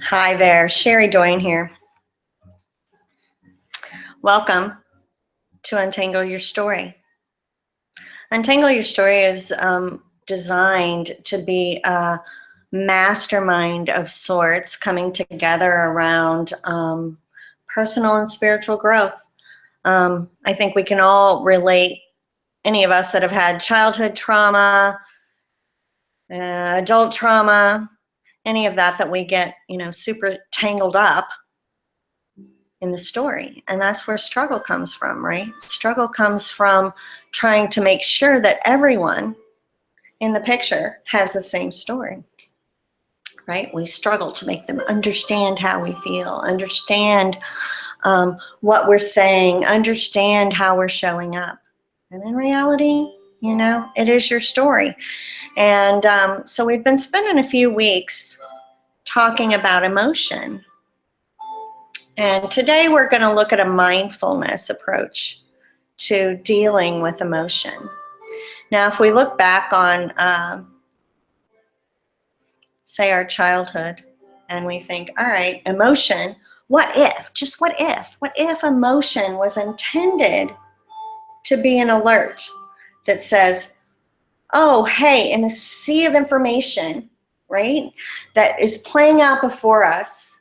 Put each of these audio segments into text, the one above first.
Hi there, Cherie, Doyen here. Welcome to Untangle Your Story. Untangle Your Story is designed to be a mastermind of sorts coming together around personal and spiritual growth. I think we can all relate, any of us that have had childhood trauma, adult trauma, any of that we get, super tangled up in the story. And that's where struggle comes from, right? Struggle comes from trying to make sure that everyone in the picture has the same story, right? We struggle to make them understand how we feel, understand what we're saying, understand how we're showing up. And in reality, it is your story. And so we've been spending a few weeks talking about emotion. And today we're going to look at a mindfulness approach to dealing with emotion. Now, if we look back on, say, our childhood, and we think, all right, emotion, what if emotion was intended to be an alert that says, oh, hey, in the sea of information, right, that is playing out before us,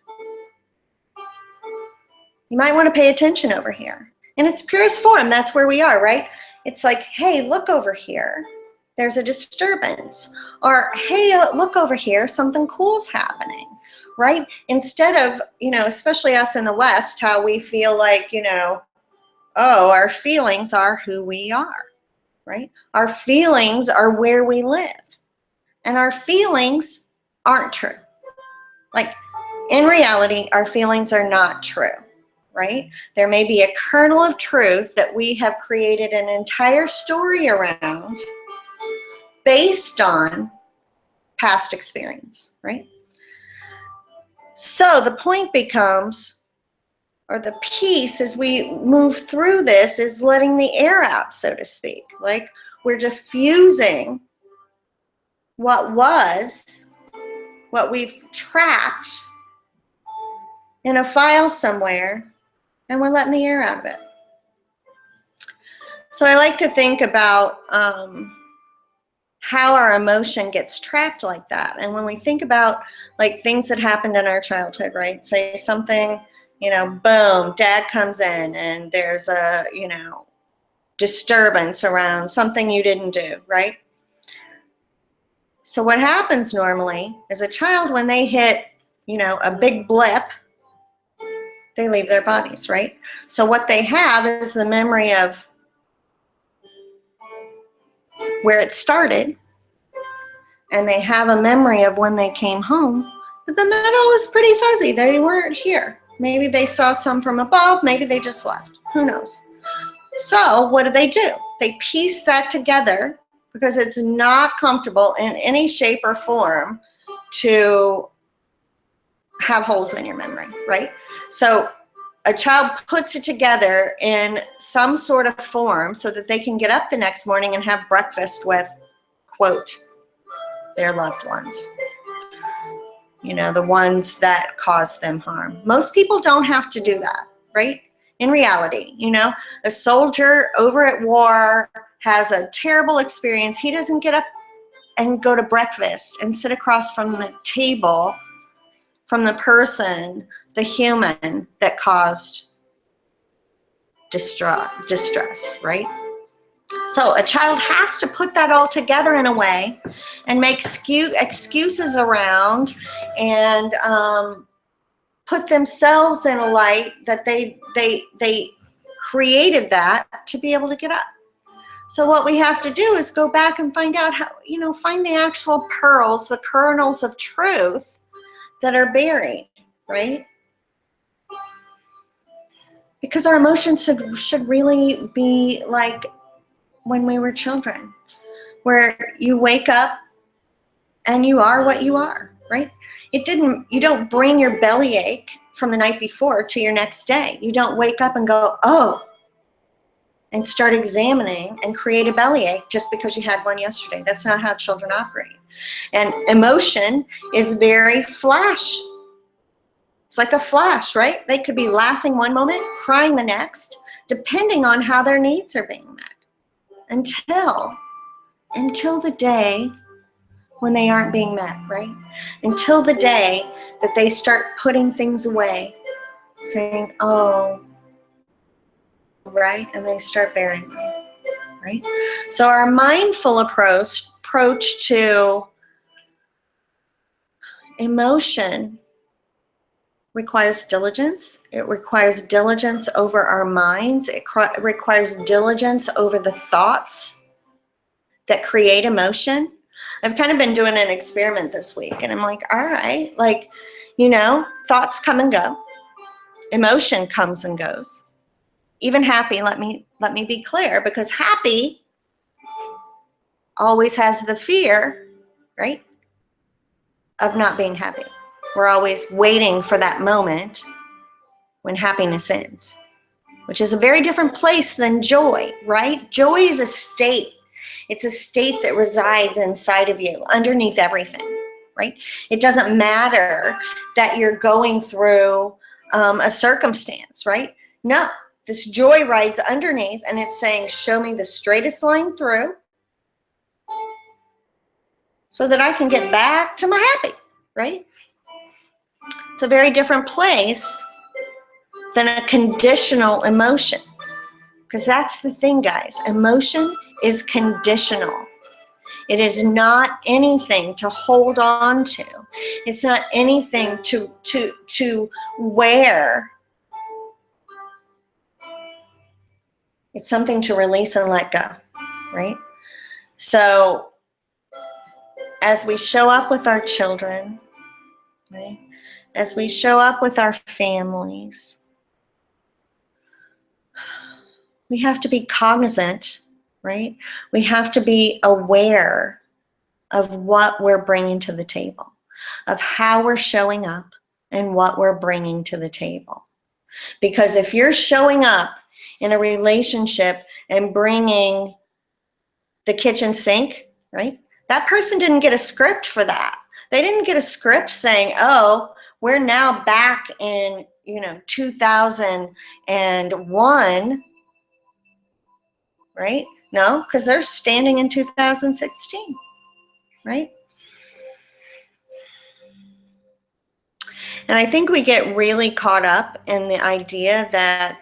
you might want to pay attention over here. In its purest form, that's where we are, right? It's like, hey, look over here. There's a disturbance. Or, hey, look over here, something cool's happening, right? Instead of, especially us in the West, how we feel like, oh, our feelings are who we are, right? Our feelings are where we live. And our feelings aren't true. Like, in reality, our feelings are not true. Right? There may be a kernel of truth that we have created an entire story around based on past experience, right? So the point becomes, or the piece as we move through this is letting the air out, so to speak. Like we're diffusing what we've trapped in a file somewhere, and we're letting the air out of it. So I like to think about how our emotion gets trapped like that. And when we think about like things that happened in our childhood, right? Say something, boom, dad comes in and there's a, disturbance around something you didn't do, right? So what happens normally is a child, when they hit, a big blip, they leave their bodies, right? So what they have is the memory of where it started, and they have a memory of when they came home, but the middle is pretty fuzzy. They weren't here. Maybe they saw some from above, maybe they just left. Who knows? So what do? They piece that together because it's not comfortable in any shape or form to have holes in your memory, right? So a child puts it together in some sort of form so that they can get up the next morning and have breakfast with, quote, their loved ones. The ones that caused them harm. Most people don't have to do that, right? In reality, a soldier over at war has a terrible experience. He doesn't get up and go to breakfast and sit across from the table from the person, the human that caused distress, right? So a child has to put that all together in a way and make excuses around and put themselves in a light that they created that to be able to get up. So what we have to do is go back and find out how, find the actual pearls, the kernels of truth that are buried, right? Because our emotions should really be like when we were children, where you wake up and you are what you are, right? You don't bring your bellyache from the night before to your next day. You don't wake up and go, oh, and start examining and create a bellyache just because you had one yesterday. That's not how children operate. And emotion is very flash. It's like a flash, right? They could be laughing one moment, crying the next, depending on how their needs are being met. Until the day when they aren't being met, right? Until the day that they start putting things away, saying, oh, right? And they start bearing them, right? So our mindful approach to emotion requires diligence. It requires diligence over our minds. It requires diligence over the thoughts that create emotion. I've kind of been doing an experiment this week, and I'm like, all right, like, you know, thoughts come and go. Emotion comes and goes. Even happy, let me be clear, because happy always has the fear, right, of not being happy. We're always waiting for that moment when happiness ends, which is a very different place than joy, right? Joy is a state. It's a state that resides inside of you, underneath everything, right? It doesn't matter that you're going through a circumstance, right? No, this joy rides underneath, and it's saying, show me the straightest line through so that I can get back to my happy, right? It's a very different place than a conditional emotion. Because that's the thing, guys. Emotion is conditional. It is not anything to hold on to. It's not anything to wear. It's something to release and let go, right? So as we show up with our children, right? As we show up with our families, we have to be cognizant, right? We have to be aware of what we're bringing to the table, of how we're showing up and what we're bringing to the table. Because if you're showing up in a relationship and bringing the kitchen sink, right? That person didn't get a script for that. They didn't get a script saying, oh, we're now back in, 2001, right? No, because they're standing in 2016, right? And I think we get really caught up in the idea that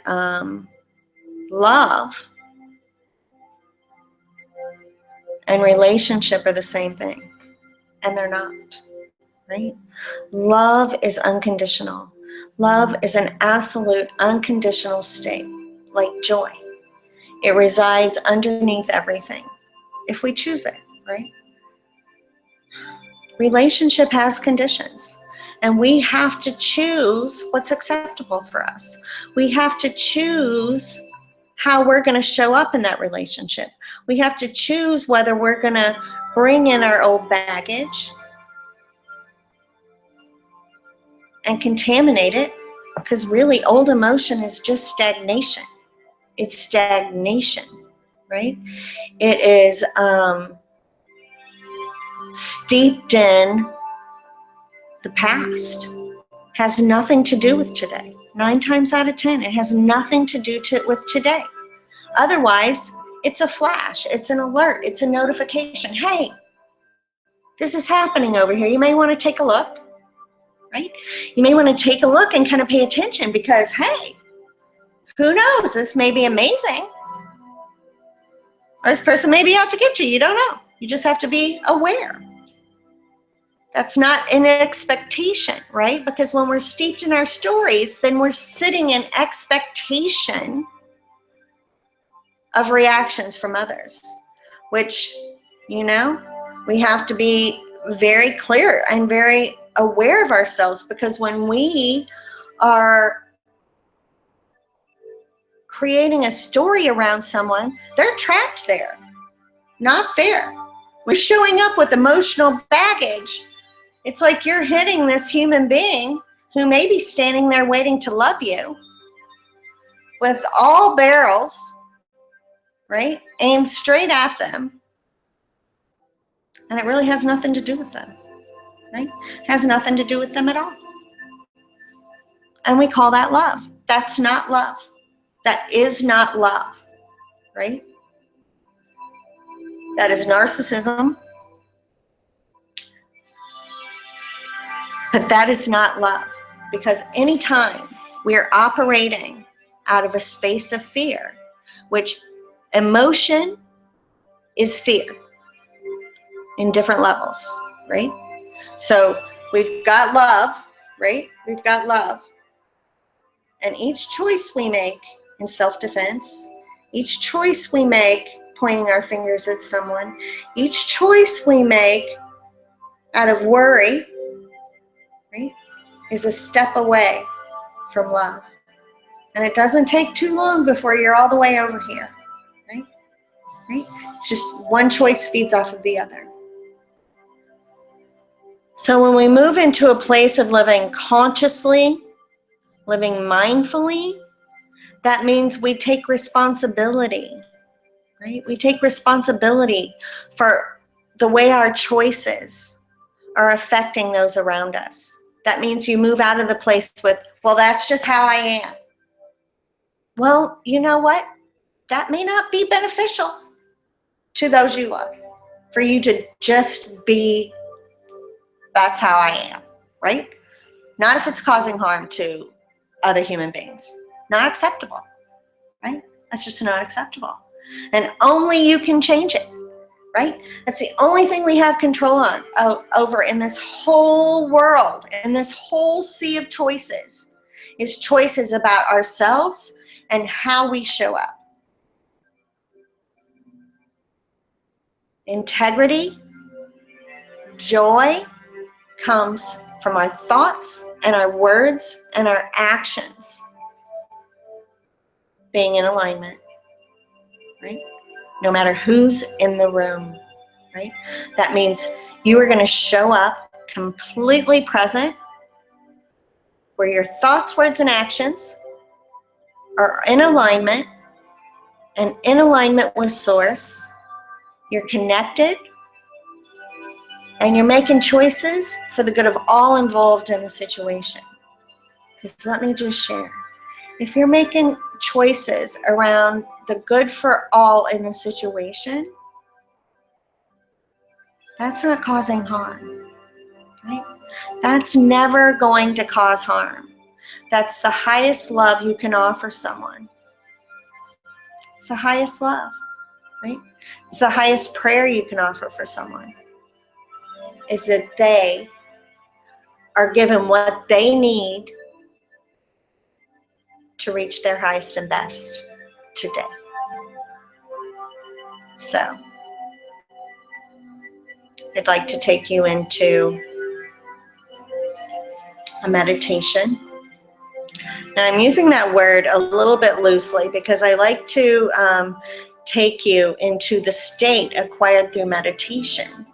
love and relationship are the same thing, and they're not, right? Love is unconditional. Love is an absolute unconditional state, like joy. It resides underneath everything, if we choose it, right? Relationship has conditions, and we have to choose what's acceptable for us. We have to choose how we're going to show up in that relationship. We have to choose whether we're going to bring in our old baggage and contaminate it, because really old emotion is just stagnation. It's stagnation, right? It is steeped in the past. Has nothing to do with today. 9 times out of 10, it has nothing to do with today. Otherwise, it's a flash, it's an alert, it's a notification. Hey, this is happening over here. You may want to take a look, right? You may want to take a look and kind of pay attention, because, hey, who knows? This may be amazing. Or this person may be out to get you. You don't know. You just have to be aware. That's not an expectation, right? Because when we're steeped in our stories, then we're sitting in expectation of reactions from others, which, we have to be very clear and very aware of ourselves, because when we are creating a story around someone, they're trapped there. Not fair. We're showing up with emotional baggage. It's like you're hitting this human being who may be standing there waiting to love you with all barrels, right, aimed straight at them. And it really has nothing to do with them, right? It has nothing to do with them at all. And we call that love. That's not love. That is not love, right? That is narcissism. But that is not love. Because anytime we are operating out of a space of fear, which emotion is fear in different levels, right? So we've got love, right? We've got love. And each choice we make in self-defense, each choice we make pointing our fingers at someone, each choice we make out of worry, right, is a step away from love. And it doesn't take too long before you're all the way over here, right? Right? It's just one choice feeds off of the other. So when we move into a place of living consciously, living mindfully, that means we take responsibility, right? We take responsibility for the way our choices are affecting those around us. That means you move out of the place with, well, that's just how I am. Well, you know what? That may not be beneficial to those you love. For you to just be, that's how I am, right? Not if it's causing harm to other human beings. Not acceptable, right? That's just not acceptable. And only you can change it, right? That's the only thing we have control on over in this whole world, in this whole sea of choices, is choices about ourselves and how we show up. Integrity, joy comes from our thoughts and our words and our actions being in alignment, right? No matter who's in the room, right? That means you are going to show up completely present where your thoughts, words, and actions are in alignment and in alignment with Source. You're connected and you're making choices for the good of all involved in the situation. Because let me just share. If you're making choices around the good for all in the situation, that's not causing harm, right? That's never going to cause harm. That's the highest love you can offer someone. It's the highest love, right? It's the highest prayer you can offer for someone, is that they are given what they need to reach their highest and best today. So I'd like to take you into a meditation. Now I'm using that word a little bit loosely because I like to take you into the state acquired through meditation.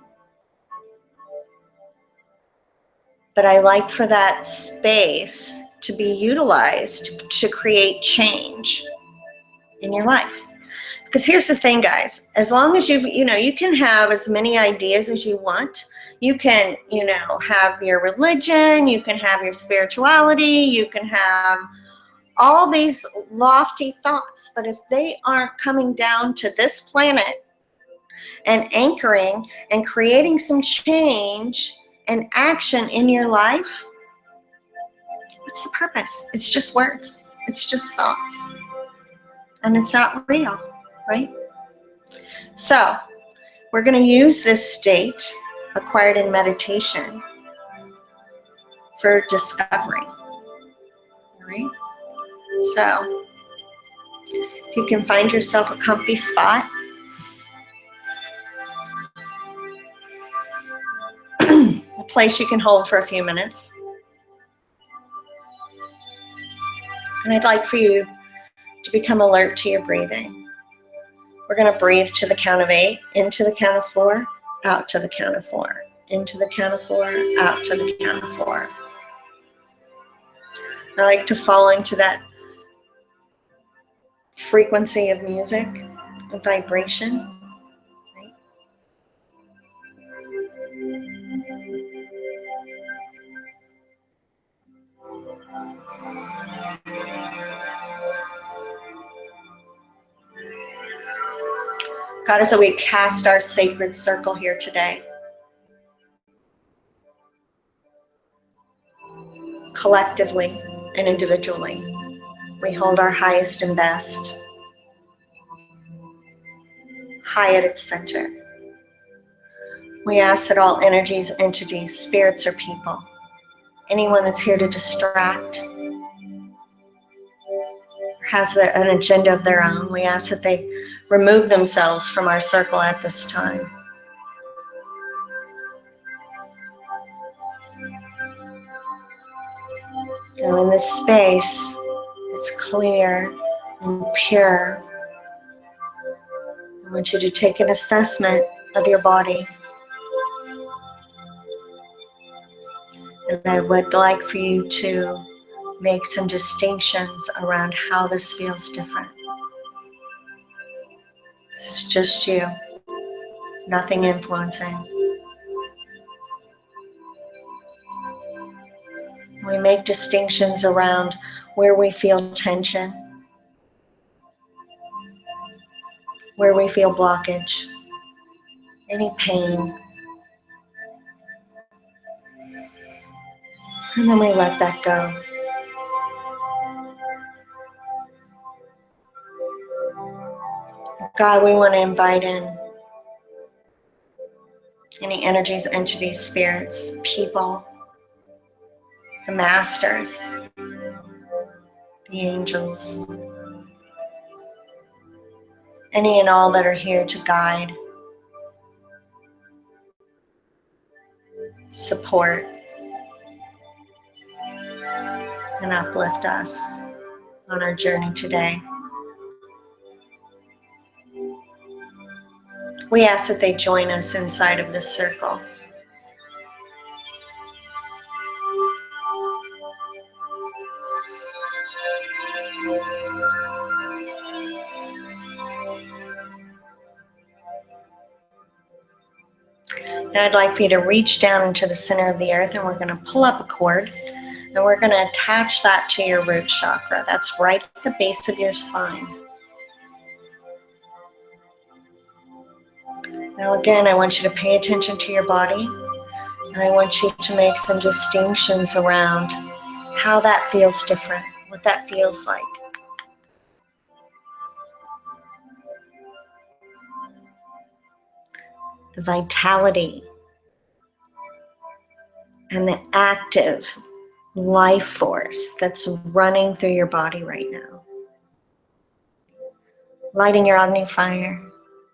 But I like for that space to be utilized to create change in your life. Because here's the thing, guys, as long as you can have as many ideas as you want. You can, have your religion, you can have your spirituality, you can have all these lofty thoughts, but if they aren't coming down to this planet and anchoring and creating some change and action in your life, what's the purpose? It's just words. It's just thoughts. And it's not real, right? So we're going to use this state acquired in meditation for discovery. All right? So if you can find yourself a comfy spot, a place you can hold for a few minutes. And I'd like for you to become alert to your breathing. We're going to breathe to the count of 8, into the count of 4, out to the count of 4, into the count of 4, out to the count of 4. I like to fall into that frequency of music, of vibration. God, as we cast our sacred circle here today, collectively and individually, we hold our highest and best high at its center. We ask that all energies, entities, spirits, or people, anyone that's here to distract, has an agenda of their own, we ask that they remove themselves from our circle at this time. Now in this space, it's clear and pure. I want you to take an assessment of your body. And I would like for you to make some distinctions around how this feels different. This is just you, nothing influencing. We make distinctions around where we feel tension, where we feel blockage, any pain. And then we let that go. God, we want to invite in any energies, entities, spirits, people, the masters, the angels, any and all that are here to guide, support, and uplift us on our journey today. We ask that they join us inside of this circle. Now I'd like for you to reach down into the center of the earth, and we're going to pull up a cord, and we're going to attach that to your root chakra. That's right at the base of your spine. Now again, I want you to pay attention to your body, and I want you to make some distinctions around how that feels different, what that feels like. The vitality and the active life force that's running through your body right now. Lighting your Agni fire.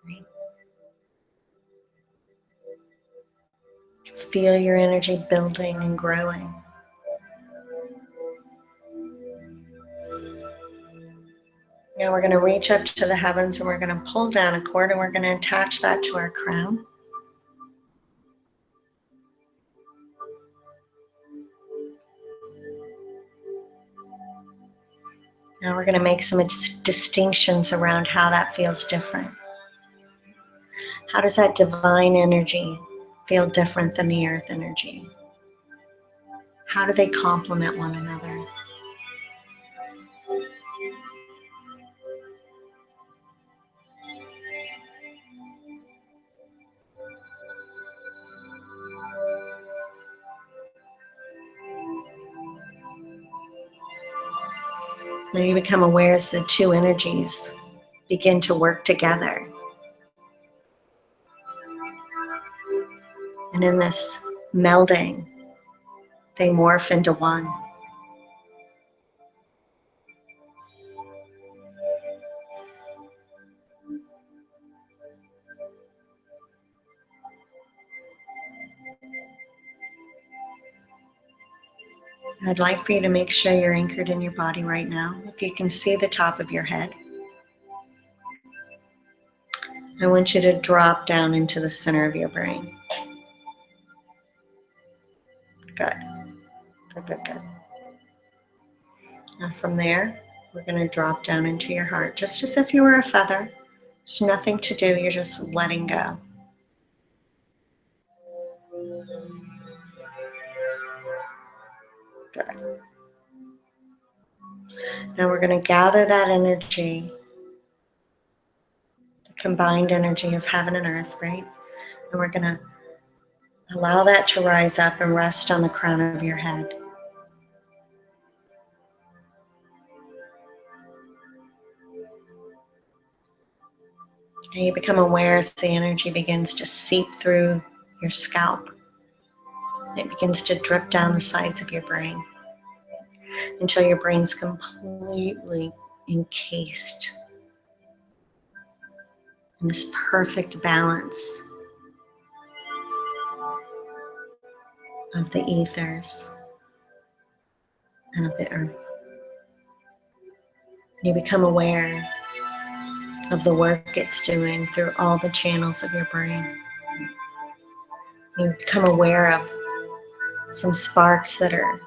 Right? Feel your energy building and growing. Now we're going to reach up to the heavens, and we're going to pull down a cord, and we're going to attach that to our crown. Now we're going to make some distinctions around how that feels different. How does that divine energy feel different than the earth energy? How do they complement one another? Now you become aware as the two energies begin to work together. And in this melding, they morph into one. I'd like for you to make sure you're anchored in your body right now. If you can see the top of your head, I want you to drop down into the center of your brain. Good. Good, good, good. Now from there, we're going to drop down into your heart, just as if you were a feather. There's nothing to do, you're just letting go. Good. Now we're going to gather that energy, the combined energy of heaven and earth, right? And we're going to allow that to rise up and rest on the crown of your head. And you become aware as the energy begins to seep through your scalp. It begins to drip down the sides of your brain until your brain's completely encased in this perfect balance of the ethers and of the earth. You become aware of the work it's doing through all the channels of your brain. You become aware of some sparks that are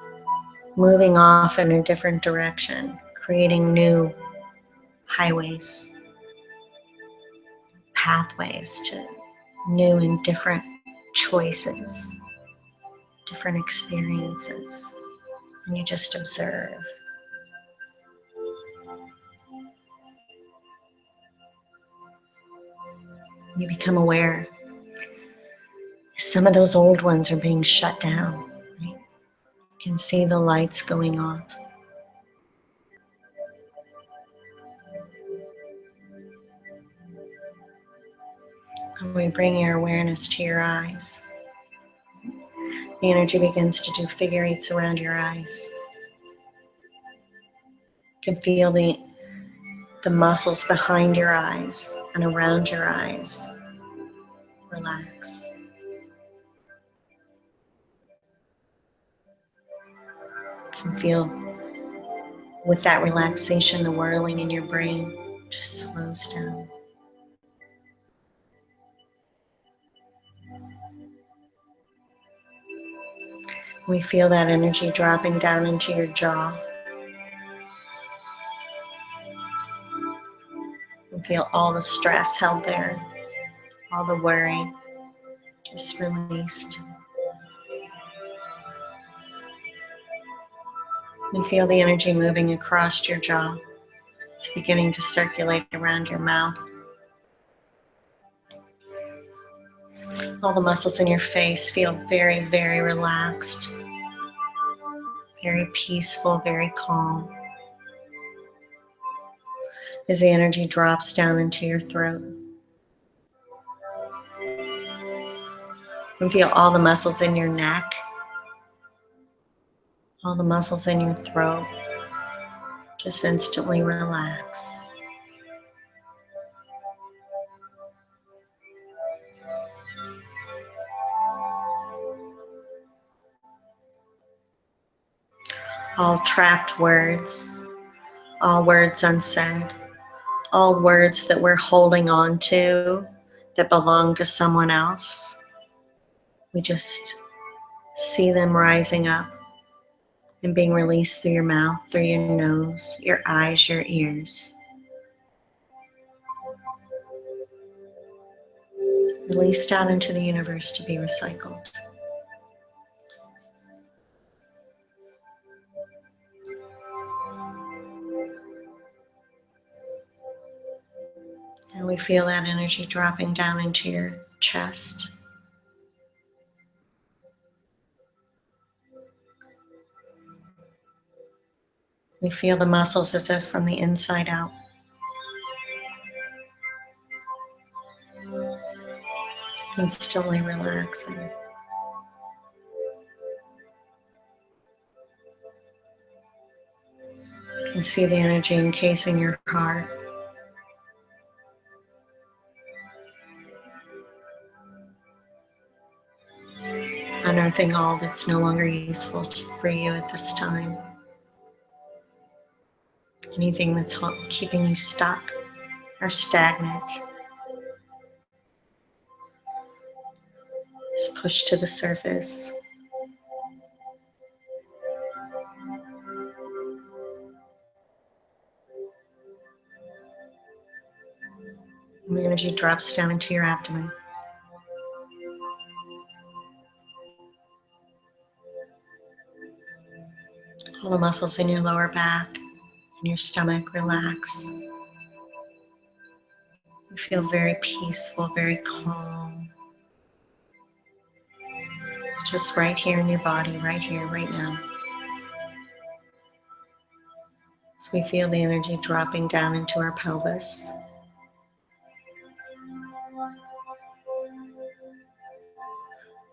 moving off in a different direction, creating new highways, pathways to new and different choices, different experiences. And you just observe. You become aware. Some of those old ones are being shut down. Right? You can see the lights going off. And we bring your awareness to your eyes. The energy begins to do figure eights around your eyes. You can feel the muscles behind your eyes and around your eyes relax. You can feel with that relaxation, the whirling in your brain just slows down. We feel that energy dropping down into your jaw. We feel all the stress held there, all the worry just released. We feel the energy moving across your jaw. It's beginning to circulate around your mouth. All the muscles in your face feel very, very relaxed, very peaceful, very calm. As the energy drops down into your throat. And feel all the muscles in your neck, all the muscles in your throat just instantly relax. All trapped words, all words unsaid, all words that we're holding on to that belong to someone else. We just see them rising up and being released through your mouth, through your nose, your eyes, your ears. Released out into the universe to be recycled. And we feel that energy dropping down into your chest. We feel the muscles as if from the inside out. Instantly relaxing. You can see the energy encasing your heart. Unearthing all that's no longer useful for you at this time. Anything that's keeping you stuck or stagnant is pushed to the surface. And the energy drops down into your abdomen. All the muscles in your lower back and your stomach relax. You feel very peaceful, very calm. Just right here in your body, right here, right now. So we feel the energy dropping down into our pelvis.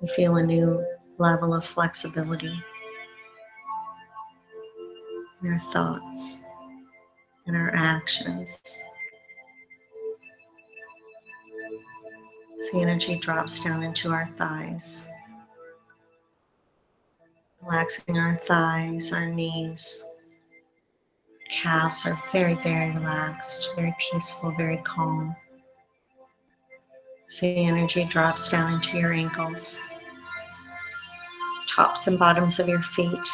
We feel a new level of flexibility in our thoughts and our actions. So the energy drops down into our thighs, relaxing our thighs, our knees. Calves are very, very relaxed, very peaceful, very calm. So the energy drops down into your ankles, tops and bottoms of your feet,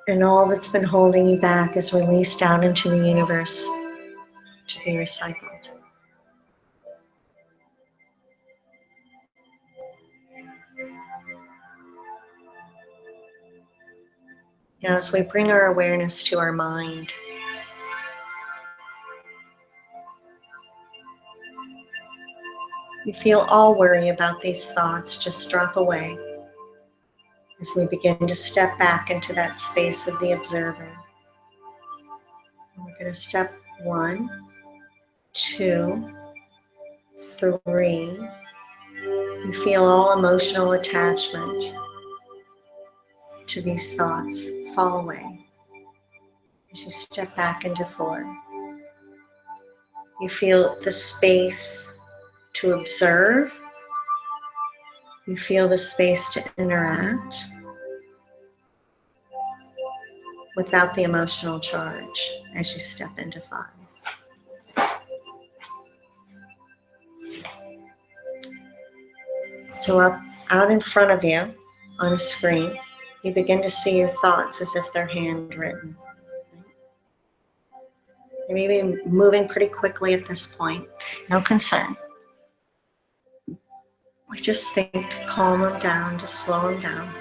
and all that's been holding you back is released out into the universe to be recycled. Now, as we bring our awareness to our mind, you feel all worry about these thoughts just drop away as we begin to step back into that space of the observer. And we're going to step 1, 2, 3. You feel all emotional attachment to these thoughts fall away as you step back into 4. You feel the space to observe. You feel the space to interact without the emotional charge as you step into 5. So up out in front of you on a screen, you begin to see your thoughts as if they're handwritten. They may be moving pretty quickly at this point. No concern. We just think to calm them down, to slow them down.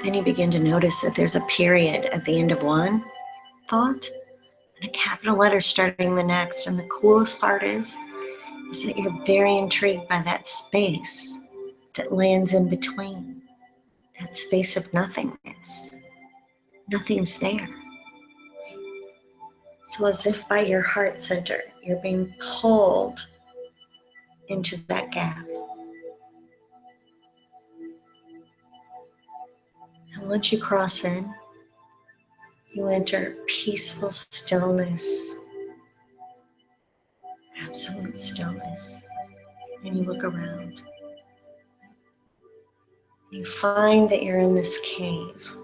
Then you begin to notice that there's a period at the end of one thought and a capital letter starting the next. And the coolest part is that you're very intrigued by that space that lands in between, that space of nothingness. Nothing's there. So as if by your heart center, you're being pulled into that gap. And once you cross in, you enter peaceful stillness, absolute stillness. And you look around. You find that you're in this cave.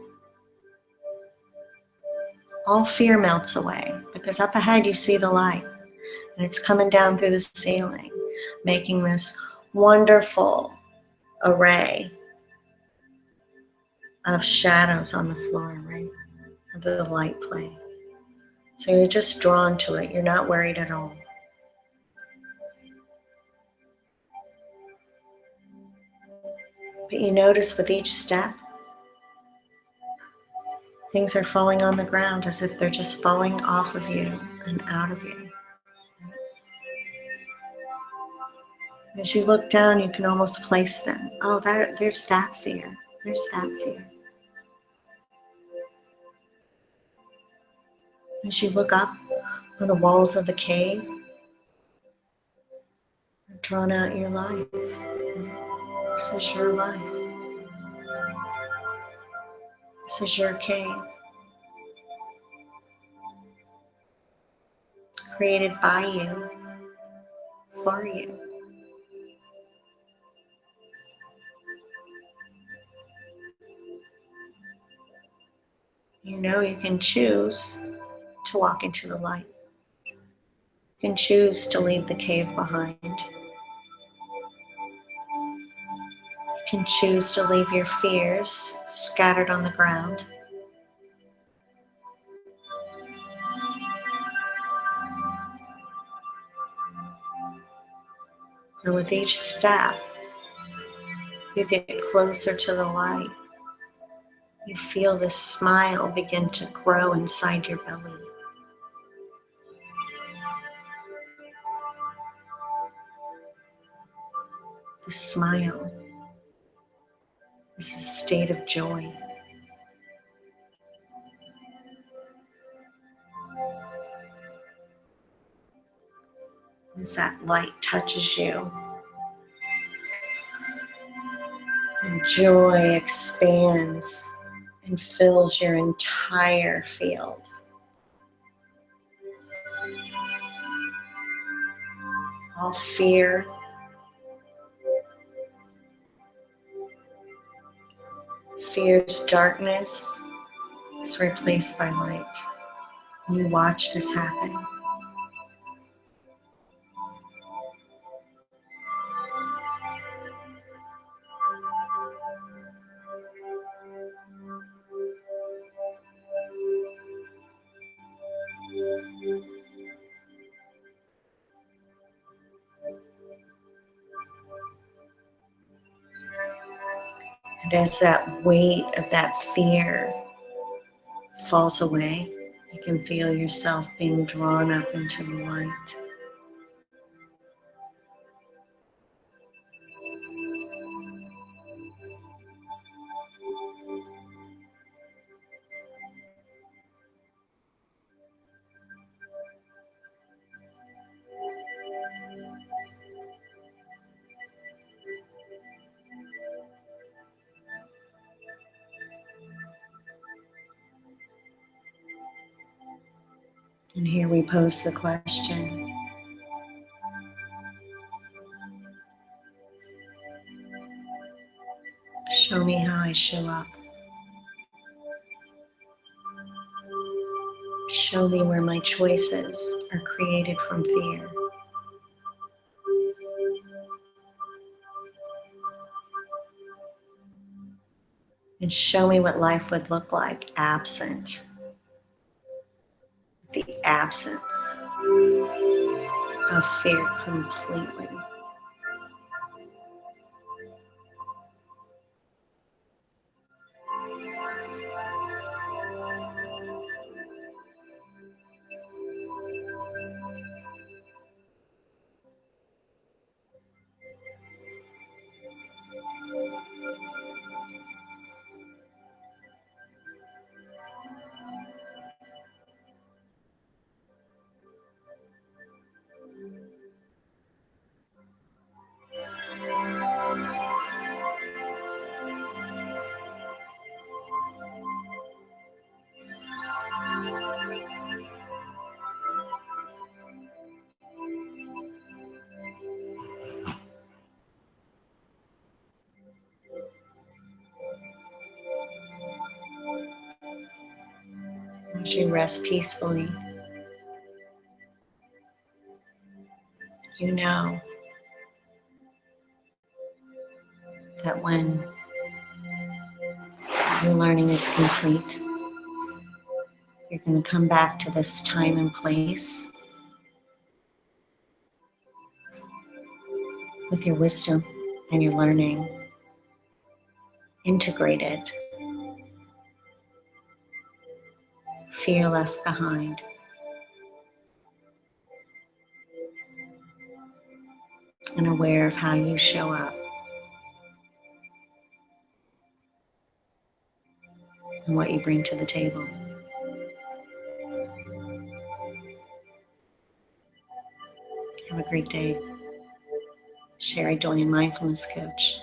All fear melts away because up ahead you see the light and it's coming down through the ceiling, making this wonderful array of shadows on the floor, right? Of the light play. So you're just drawn to it. You're not worried at all. But you notice with each step, things are falling on the ground as if they're just falling off of you and out of you. As you look down, you can almost place them. Oh, there's that fear. There's that fear. As you look up on the walls of the cave, you've drawn out your life. This is your life. This is your cave. Created by you, for you. You know you can choose to walk into the light. You can choose to leave the cave behind. You can choose to leave your fears scattered on the ground. And with each step, you get closer to the light. You feel this smile begin to grow inside your belly. The smile is a state of joy. As that light touches you, the joy expands and fills your entire field. All fear, fear's darkness is replaced by light. And you watch this happen. And as that weight of that fear falls away, you can feel yourself being drawn up into the light. And here we pose the question: show me how I show up. Show me where my choices are created from fear. And show me what life would look like absent the absence of fear completely. As you rest peacefully, you know that when your learning is complete, you're going to come back to this time and place with your wisdom and your learning integrated, fear left behind, and aware of how you show up and what you bring to the table. Have a great day. Cherie, Doyen, Mindfulness Coach.